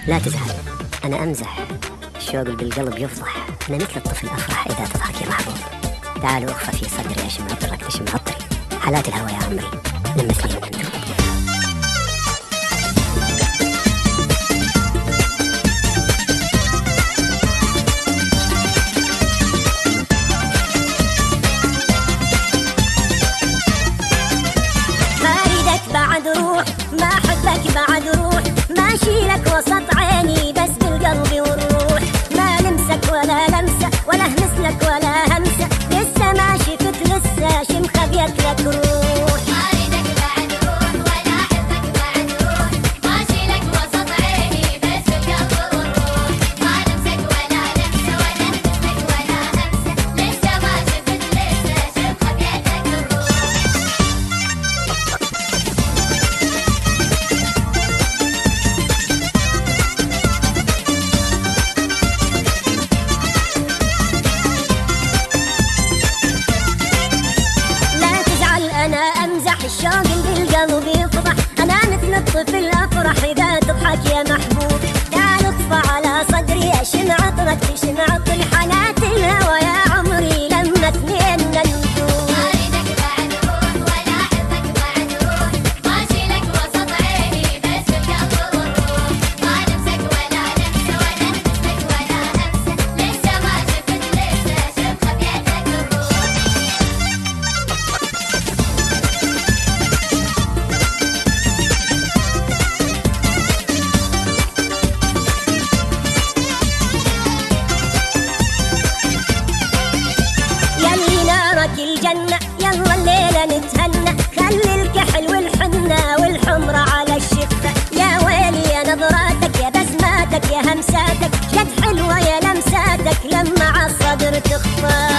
لا تزعل، أنا أمزح، الشوق اللي بالقلب يفضح. أنا مثل الطفل أفرح إذا تضحك يا محبوب. تعالوا أخفى في صدري، إيش معطرك إيش معطري. حالات الهوى يا عمري لمسني المندوب. بعد روح ما أحبك بعد روح، ما أشيلك وسط عيني بس بالقلب والروح. ما لمسك ولا لمسة ولا همسلك ولا همسة، لسه ما شفت لسه شمخة بيدلك روح. ما أريدك بعد روح ولا أحبك بعد روح، ما أشيلك وسط عيني بس بالقلب والروح. ما لمسك ولا لمسة ولا همسلك ولا همسة، لسه ما شفت لسه شمخة بيدلك الروح. أنا أمزح، الشوق اللي بالقلب يفضح. أنا مثل الطفل أفرح إذا تضحك يا محبوب. تعال اطفى على صدري، أشم عطرك تشم عطري. حالات الهوى يا عمري لما اثنين ندوب. ما أريدك بعد روح ولا أحبك بعد روح، ما أشيلك وسط عيني بس بالقلب والروح. ما لمسك ولا لمسة ولا همسلك ولا همسة، لسه ما شفت لسه شمخة بيدلك الروح. الجنة يلا الليلة نتهنى، خلي الكحل والحنة والحمرة على الشفة. يا ويلي يا نظراتك يا بسماتك يا همساتك، جد حلوة يا لمساتك لما عالصدر تخفى.